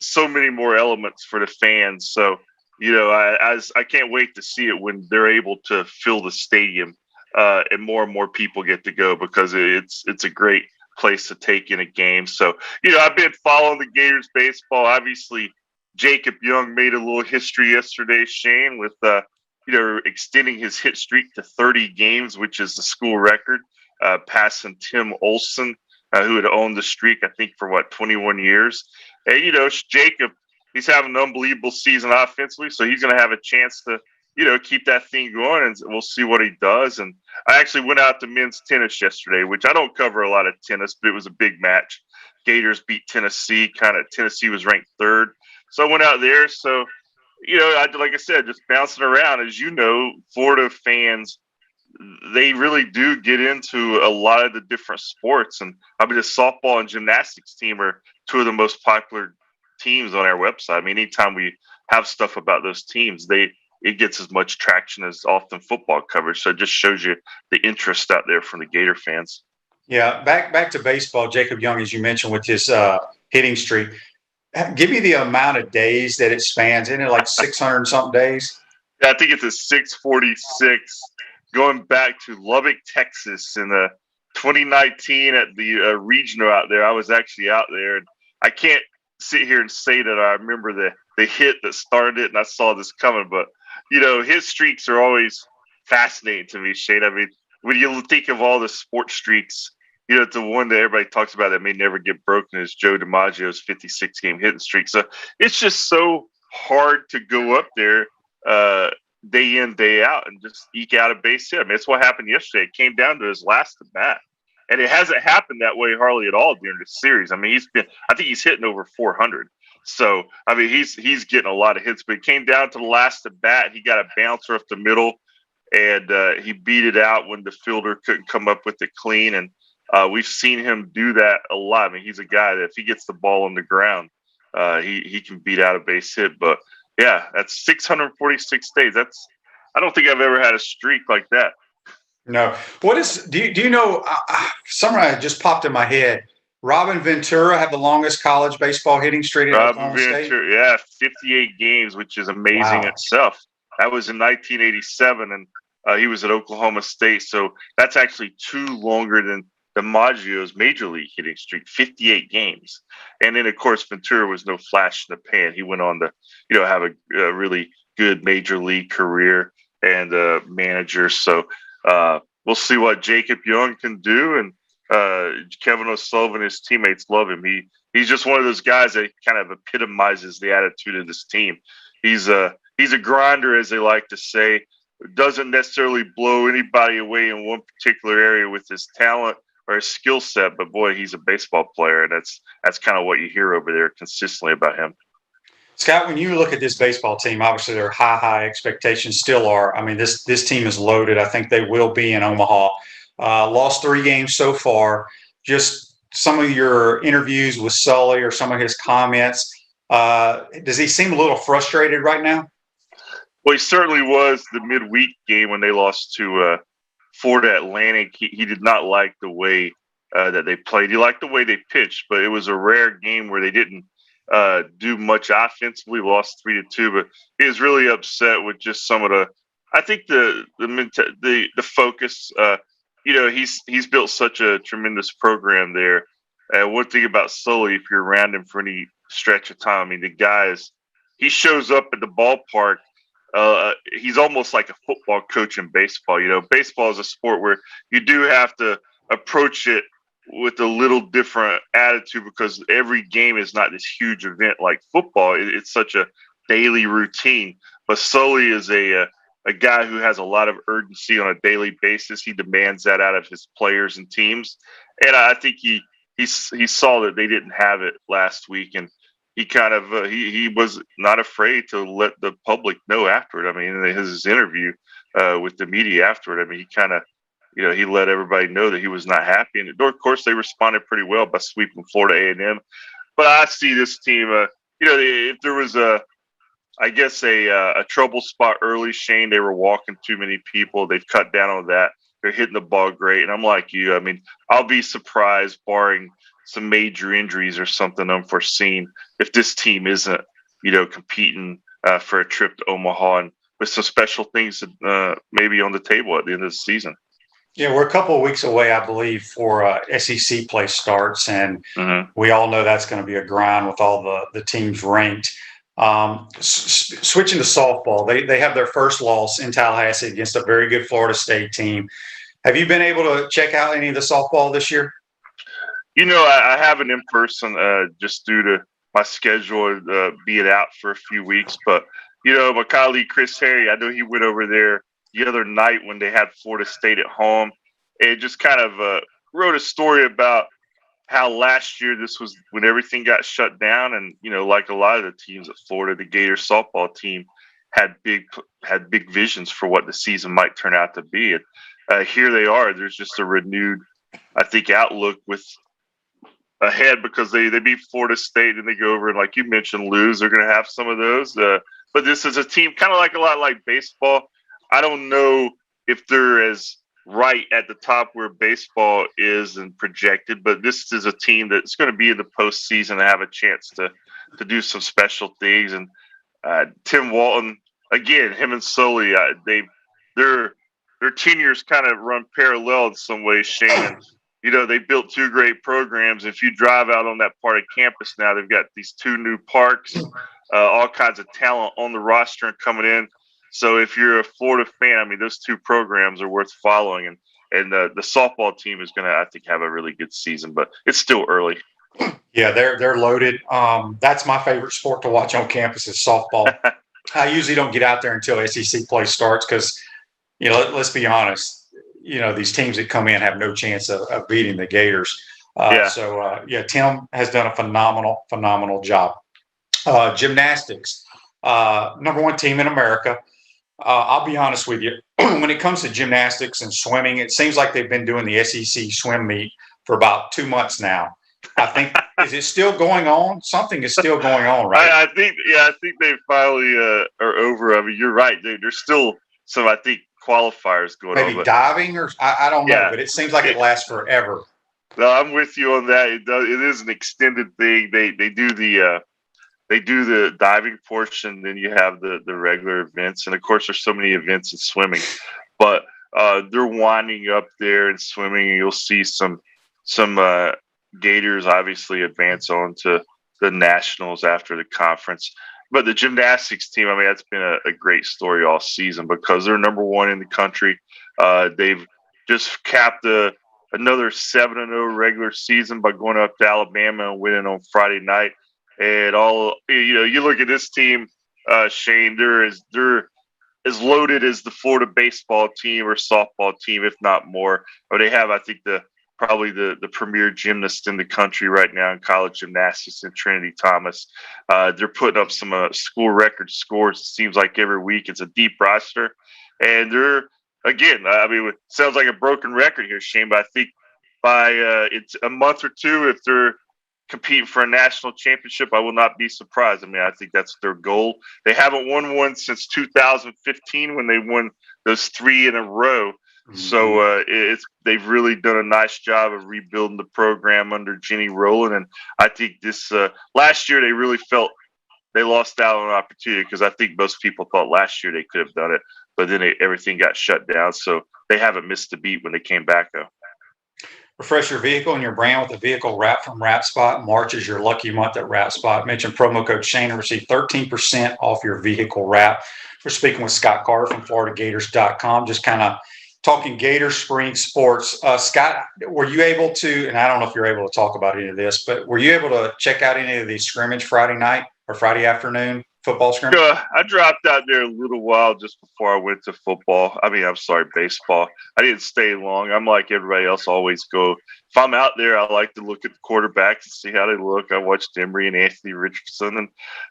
so many more elements for the fans. So, you know, I can't wait to see it when they're able to fill the stadium and more people get to go, because it's a great place to take in a game. So, you know, I've been following the Gators baseball. Obviously, Jacob Young made a little history yesterday, Shane, with you know, extending his hit streak to 30 games, which is the school record, passing Tim Olson who had owned the streak, I think, for 21 years. And, Jacob, he's having an unbelievable season offensively, so he's going to have a chance to, keep that thing going, and we'll see what he does. And I actually went out to men's tennis yesterday, which I don't cover a lot of tennis, but it was a big match. Gators beat Tennessee. Tennessee was ranked 3rd. So I went out there. So, like I said, just bouncing around. As you know, Florida fans, they really do get into a lot of the different sports. And the softball and gymnastics team are 2 of the most popular teams on our website. Anytime we have stuff about those teams, it gets as much traction as often football coverage. So it just shows you the interest out there from the Gator fans. Yeah, back to baseball. Jacob Young, as you mentioned, with his hitting streak, give me the amount of days that it spans. Isn't it like 600 and something days? Yeah, I think it's a 646. Going back to Lubbock, Texas, in 2019 at the regional out there. I was actually out there, and I can't sit here and say that I remember the hit that started it, and I saw this coming. But his streaks are always fascinating to me, Shane. When you think of all the sports streaks, the one that everybody talks about that may never get broken is Joe DiMaggio's 56-game hitting streak. So it's just so hard to go up there day in, day out and just eke out a base hit. It's what happened yesterday. It came down to his last at bat. And it hasn't happened that way hardly at all during the series. I think he's hitting over 400. So, he's getting a lot of hits, but it came down to the last at bat. He got a bouncer up the middle, and he beat it out when the fielder couldn't come up with it clean. And we've seen him do that a lot. He's a guy that if he gets the ball on the ground, he can beat out a base hit. But yeah, that's 646 days. I don't think I've ever had a streak like that. No. Do you know, something just popped in my head. Robin Ventura had the longest college baseball hitting streak at Oklahoma State. Yeah, 58 games, which is amazing itself. That was in 1987, and he was at Oklahoma State. So that's actually 2 longer than DiMaggio's major league hitting streak, 58 games. And then, of course, Ventura was no flash in the pan. He went on to, have a really good major league career and manager. So we'll see what Jacob Young can do. And Kevin O'Sullivan, his teammates love him. He's just one of those guys that kind of epitomizes the attitude of this team. He's a grinder, as they like to say. Doesn't necessarily blow anybody away in one particular area with his talent or his skill set, but boy, he's a baseball player, and that's kind of what you hear over there consistently about him. Scott, when you look at this baseball team, obviously there are high expectations, still are. This team is loaded. I think they will be in Omaha. Lost 3 games so far. Just some of your interviews with Sully or some of his comments. Does he seem a little frustrated right now? Well, he certainly was the midweek game when they lost to Florida Atlantic. He did not like the way that they played. He liked the way they pitched, but it was a rare game where they didn't do much offensively. Lost 3-2, but he was really upset with just some of the. I think the focus. He's built such a tremendous program there. One thing about Sully, if you're around him for any stretch of time, the guy he shows up at the ballpark. He's almost like a football coach in baseball. Baseball is a sport where you do have to approach it with a little different attitude because every game is not this huge event like football. It's such a daily routine. But Sully is a guy who has a lot of urgency on a daily basis. He demands that out of his players and teams. And I think he saw that they didn't have it last week, and he kind of he was not afraid to let the public know after it. In his interview with the media after it, he kind of he let everybody know that he was not happy. And of course, they responded pretty well by sweeping Florida A&M. But I see this team. If there was a trouble spot early, Shane, they were walking too many people. They've cut down on that. They're hitting the ball great. And I'm like you. I'll be surprised, barring some major injuries or something unforeseen, if this team isn't, competing for a trip to Omaha and with some special things maybe on the table at the end of the season. Yeah, we're a couple of weeks away, I believe, for SEC play starts, and we all know that's going to be a grind with all the teams ranked. Switching to softball, they have their first loss in Tallahassee against a very good Florida State team. Have you been able to check out any of the softball this year? I haven't in person just due to my schedule being out for a few weeks. But, my colleague Chris Harry, I know he went over there the other night when they had Florida State at home and just kind of wrote a story about how last year this was when everything got shut down. And, like a lot of the teams at Florida, the Gators softball team had big visions for what the season might turn out to be. And here they are. There's just a renewed, I think, outlook with ahead because they beat Florida State and they go over and, like you mentioned, lose. They're going to have some of those. But this is a team kind of like a lot like baseball. I don't know if they're as right at the top where baseball is and projected, but this is a team that's going to be in the postseason and have a chance to do some special things. And Tim Walton, again, him and Sully, their tenures kind of run parallel in some ways, Shane. And, they built two great programs. If you drive out on that part of campus now, they've got these two new parks, all kinds of talent on the roster and coming in. So if you're a Florida fan, I mean, those two programs are worth following. And the softball team is going to, I think, have a really good season, but it's still early. Yeah, they're loaded. That's my favorite sport to watch on campus is softball. I usually don't get out there until SEC play starts because, let's be honest, these teams that come in have no chance of beating the Gators. So, Tim has done a phenomenal job. Gymnastics, number one team in America. I'll be honest with you. When it comes to gymnastics and swimming, it seems like they've been doing the SEC swim meet for about 2 months now. I think, is it still going on? Something is still going on, right? I think they finally are over. I mean, you're right. There's still some, I think, qualifiers going on. Maybe diving or I don't know, but it seems like it lasts forever. No, I'm with you on that. It is an extended thing. They do the diving portion, then you have the regular events, and of course there's so many events in swimming, but they're winding up there in swimming, and you'll see some Gators obviously advance on to the nationals after the conference. But the gymnastics team, I mean, that's been a great story all season because they're number one in the country. They've just capped another 7-0 regular season by going up to Alabama and winning on Friday night. And you look at this team, Shane, they're as loaded as the Florida baseball team or softball team, if not more. Or they have, I think, probably the premier gymnast in the country right now in college gymnastics in Trinity Thomas. They're putting up some school record scores. It seems like every week. It's a deep roster. And they're, again, I mean, it sounds like a broken record here, Shane, but I think by it's a month or two, if they're competing for a national championship, I will not be surprised. I mean, I think that's their goal. They haven't won one since 2015 when they won those 3 in a row. Mm-hmm. So they've really done a nice job of rebuilding the program under Jenny Rowland. And I think this last year they really felt they lost out on an opportunity because I think most people thought last year they could have done it, but then everything got shut down. So they haven't missed a beat when they came back, though. Refresh your vehicle and your brand with a vehicle wrap from WrapSpot. March is your lucky month at WrapSpot. Mention promo code Shane and receive 13% off your vehicle wrap. We're speaking with Scott Carter from FloridaGators.com, just kind of talking Gator spring sports. Scott, were you able to, and I don't know if you're able to talk about any of this, but were you able to check out any of these scrimmage Friday night or Friday afternoon football scrimmage? I dropped out there a little while just before I went to baseball. I didn't stay long. I'm like everybody else, always go. If I'm out there, I like to look at the quarterbacks and see how they look. I watched Emory and Anthony Richardson, and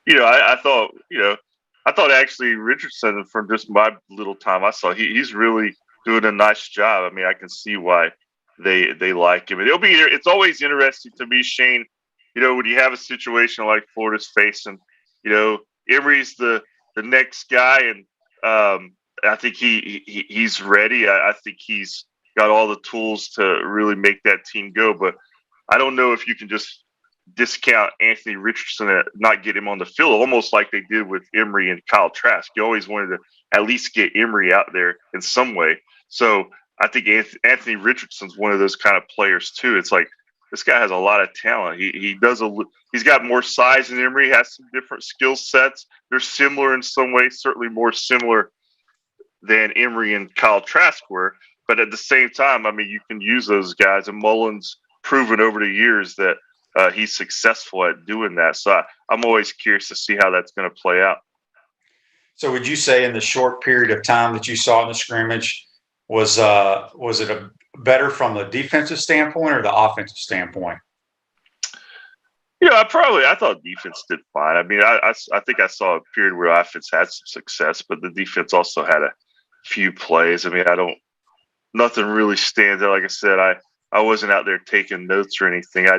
I thought actually Richardson, from just my little time I saw, he's really doing a nice job. I mean, I can see why they like him. And it's always interesting to me, Shane, when you have a situation like Florida's facing, Emory's the next guy, and I think he's ready. I think he's got all the tools to really make that team go. But I don't know if you can just discount Anthony Richardson and not get him on the field, almost like they did with Emory and Kyle Trask. You always wanted to at least get Emory out there in some way. So I think Anthony Richardson's one of those kind of players too. It's like, this guy has a lot of talent. He's got more size than Emory, has some different skill sets. They're similar in some ways, certainly more similar than Emory and Kyle Trask were. But at the same time, I mean, you can use those guys. And Mullins proven over the years that he's successful at doing that. So I'm always curious to see how that's going to play out. So would you say in the short period of time that you saw in the scrimmage, was it a better from the defensive standpoint or the offensive standpoint? Yeah, I thought defense did fine. I mean, I think I saw a period where offense had some success, but the defense also had a few plays. I mean, nothing really stands out. Like I said, I wasn't out there taking notes or anything. I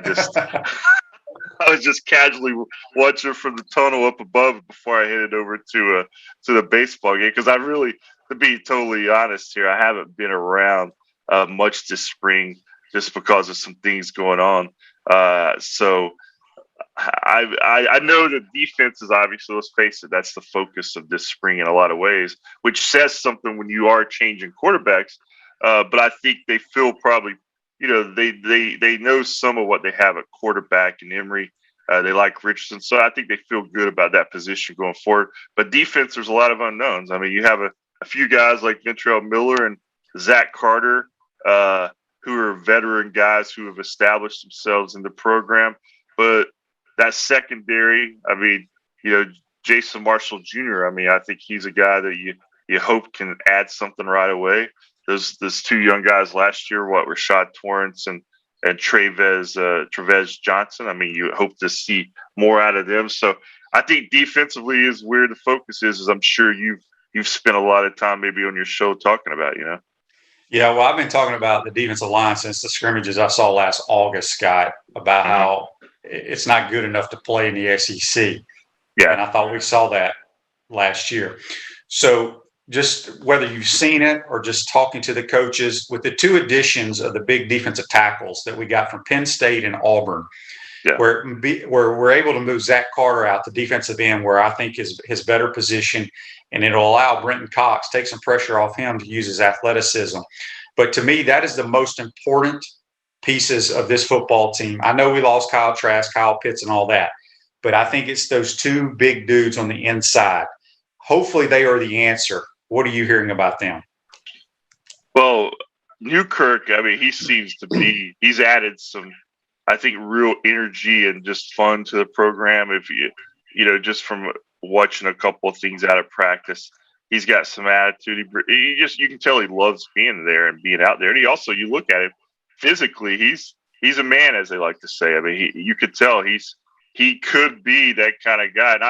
was just casually watching from the tunnel up above before I headed over to the baseball game. Because to be totally honest here, I haven't been around much this spring just because of some things going on. So I know that defense is obviously, let's face it, that's the focus of this spring in a lot of ways, which says something when you are changing quarterbacks. But I think they feel probably, they know some of what they have at quarterback in Emory. They like Richardson. So I think they feel good about that position going forward. But defense, there's a lot of unknowns. I mean, you have a few guys like Ventrell Miller and Zach Carter, who are veteran guys who have established themselves in the program. But that secondary, I mean, Jason Marshall Jr., I mean, I think he's a guy that you hope can add something right away. Those two young guys last year, Rashad Torrance and Trevez Johnson. I mean, you hope to see more out of them. So I think defensively is where the focus is, as I'm sure you've spent a lot of time maybe on your show talking about, Yeah, well, I've been talking about the defensive line since the scrimmages I saw last August, Scott, about how it's not good enough to play in the SEC. Yeah. And I thought we saw that last year. So just whether you've seen it or just talking to the coaches, with the two additions of the big defensive tackles that we got from Penn State and Auburn, where we're able to move Zach Carter out the defensive end, where I think is his better position, and it'll allow Brenton Cox, take some pressure off him to use his athleticism. But to me, that is the most important pieces of this football team. I know we lost Kyle Trask, Kyle Pitts, and all that, but I think it's those two big dudes on the inside. Hopefully they are the answer. What are you hearing about them? Well, Newkirk, I mean, he seems to be – he's added some, I think, real energy and just fun to the program. If just from watching a couple of things out of practice, he's got some attitude. You can tell he loves being there and being out there. And you look at him physically, he's a man, as they like to say. I mean, you could tell he could be that kind of guy. And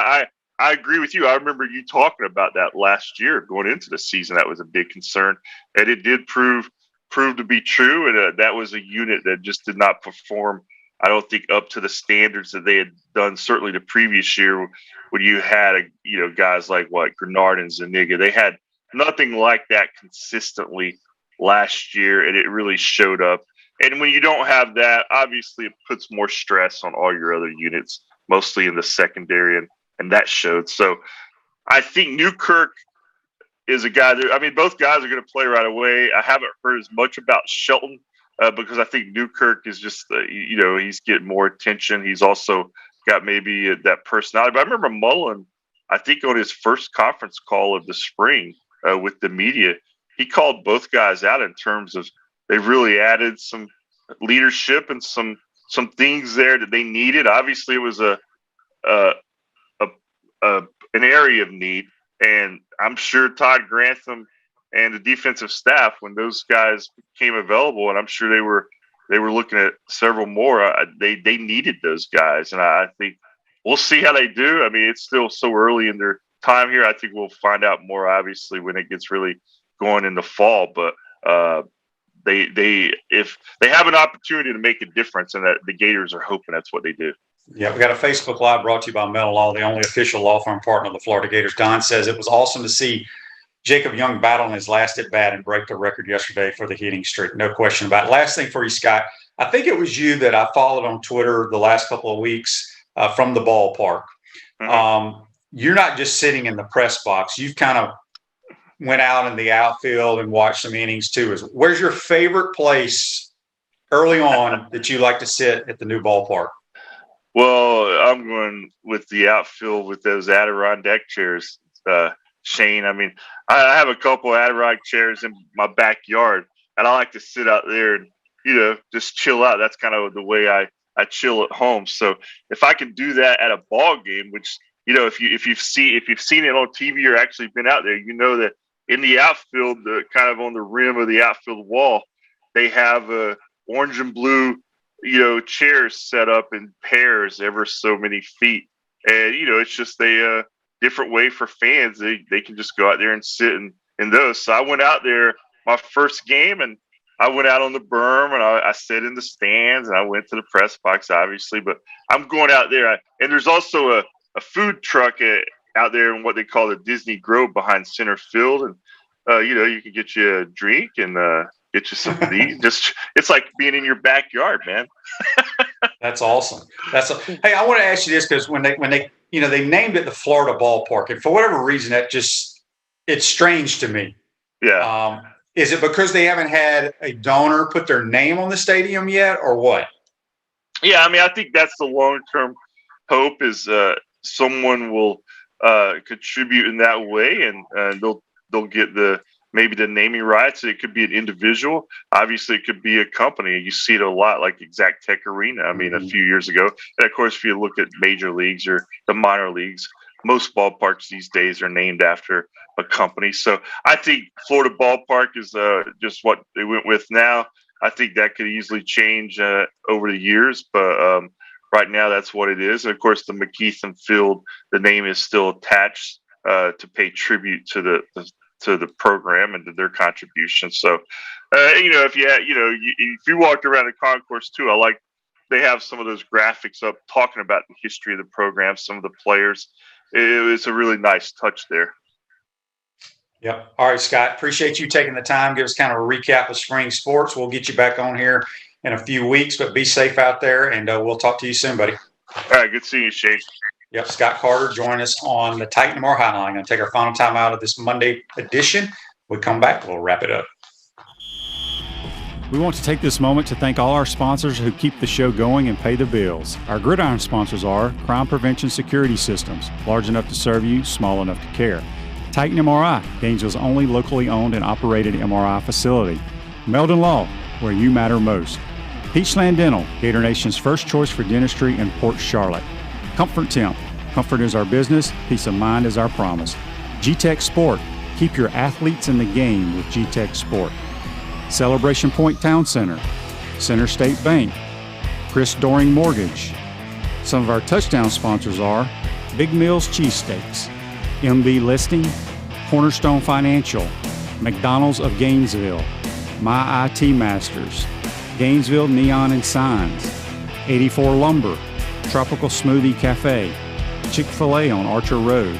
I agree with you. I remember you talking about that last year going into the season. That was a big concern, and it did prove to be true. And that was a unit that just did not perform, I don't think, up to the standards that they had done. Certainly the previous year, when you had guys like Grenard and Zuniga, they had nothing like that consistently last year, and it really showed up. And when you don't have that, obviously it puts more stress on all your other units, mostly in the secondary, and that showed. So I think Newkirk is a guy that, I mean, both guys are going to play right away. I haven't heard as much about Shelton because I think Newkirk is just, he's getting more attention. He's also got maybe that personality. But I remember Mullen, I think on his first conference call of the spring with the media, he called both guys out in terms of they really added some leadership and some things there that they needed. Obviously, it was an area of need, and I'm sure Todd Grantham and the defensive staff, when those guys became available, and I'm sure they were looking at several more, they needed those guys, and I think we'll see how they do. I mean, it's still so early in their time here. I think we'll find out more, obviously, when it gets really going in the fall, but if they have an opportunity to make a difference, and that the Gators are hoping that's what they do. Yeah, we got a Facebook Live brought to you by Metal Law, the only official law firm partner of the Florida Gators. Don says it was awesome to see Jacob Young battle in his last at bat and break the record yesterday for the hitting streak. No question about it. Last thing for you, Scott. I think it was you that I followed on Twitter the last couple of weeks from the ballpark. Mm-hmm. You're not just sitting in the press box. You've kind of went out in the outfield and watched some innings too. Where's your favorite place early on that you like to sit at the new ballpark? Well, I'm going with the outfield with those Adirondack chairs, Shane. I mean, I have a couple of Adirondack chairs in my backyard, and I like to sit out there just chill out. That's kind of the way I chill at home. So if I can do that at a ball game, which, if you've seen it on TV or actually been out there, that in the outfield, kind of on the rim of the outfield wall, they have orange and blue, chairs set up in pairs ever so many feet. And, it's just a different way for fans. They can just go out there and sit in those. So I went out there my first game, and I went out on the berm, and I sat in the stands, and I went to the press box, obviously. But I'm going out there. And there's also a food truck out there in what they call the Disney Grove behind center field. And, you can get you a drink and get you some of these. It's like being in your backyard, man. That's awesome. Hey, I want to ask you this, because when they they named it the Florida Ballpark, and for whatever reason, it's strange to me. Yeah. Is it because they haven't had a donor put their name on the stadium yet, or what? Yeah, I mean, I think that's the long-term hope is someone will contribute in that way, and they'll get maybe the naming rights. It could be an individual. Obviously, it could be a company. You see it a lot, like Exact Tech Arena. I mean, a few years ago. And of course, if you look at major leagues or the minor leagues, most ballparks these days are named after a company. So I think Florida Ballpark is just what they went with now. I think that could easily change over the years, but right now that's what it is. And of course, the McKeithen Field, the name is still attached to pay tribute to the program and to their contribution. So, if you walked around the concourse too, they have some of those graphics up talking about the history of the program, some of the players. It was a really nice touch there. Yep. All right, Scott, appreciate you taking the time. Give us kind of a recap of spring sports. We'll get you back on here in a few weeks, but be safe out there, and we'll talk to you soon, buddy. All right. Good seeing you, Shane. Yep. Scott Carter, join us on the Titan Tomorrow Hotline. Going to take our final time out of this Monday edition. We come back, we'll wrap it up. We want to take this moment to thank all our sponsors who keep the show going and pay the bills. Our gridiron sponsors are Crime Prevention Security Systems, large enough to serve you, small enough to care. Titan MRI, Gainesville's only locally owned and operated MRI facility. Meldon Law, where you matter most. Peachland Dental, Gator Nation's first choice for dentistry in Port Charlotte. Comfort Temp, comfort is our business, peace of mind is our promise. G-Tech Sport, keep your athletes in the game with G-Tech Sport. Celebration Point Town Center, Center State Bank, Chris Doring Mortgage. Some of our touchdown sponsors are Big Mills Cheesesteaks, MB Listing, Cornerstone Financial, McDonald's of Gainesville, My IT Masters, Gainesville Neon and Signs, 84 Lumber, Tropical Smoothie Cafe, Chick-fil-A on Archer Road,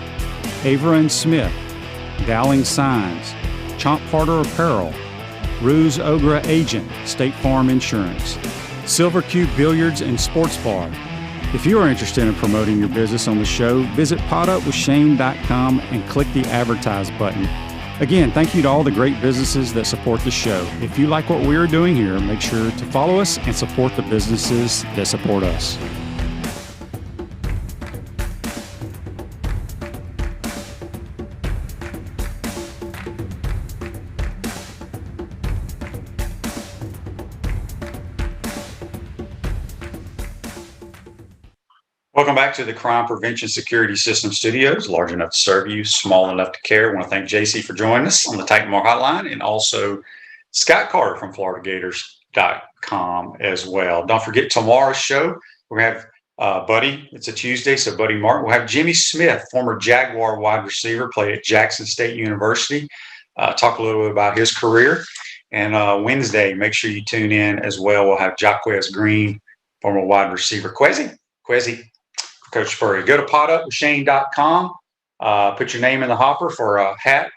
Avra and Smith, Dowling Signs, Chomp Carter Apparel, Ruse Ogra Agent, State Farm Insurance, Silver Cube Billiards and Sports Bar. If you are interested in promoting your business on the show, visit potupwithshane.com and click the advertise button. Again, thank you to all the great businesses that support the show. If you like what we are doing here, make sure to follow us and support the businesses that support us. Welcome back to the Crime Prevention Security System Studios, large enough to serve you, small enough to care. I want to thank JC for joining us on the Titan Tomorrow Hotline, and also Scott Carter from FloridaGators.com as well. Don't forget tomorrow's show. We have Buddy. It's a Tuesday, so Buddy Martin. We'll have Jimmy Smith, former Jaguar wide receiver, played at Jackson State University. Talk a little bit about his career. And Wednesday, make sure you tune in as well. We'll have Jaquez Green, former wide receiver. Quezzy, Coach Spurrier. Go to potupwithshane.com. Put your name in the hopper for a hat,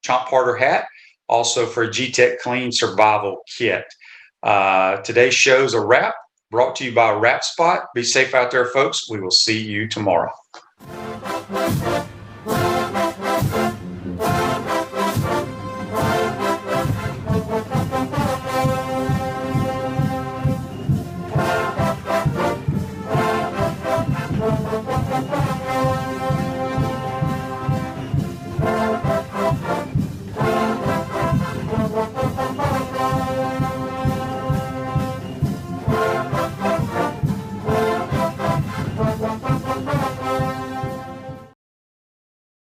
Chomp Carter hat, also for a G-Tech Clean Survival Kit. Today's show's a wrap, brought to you by Wrap Spot. Be safe out there, folks. We will see you tomorrow.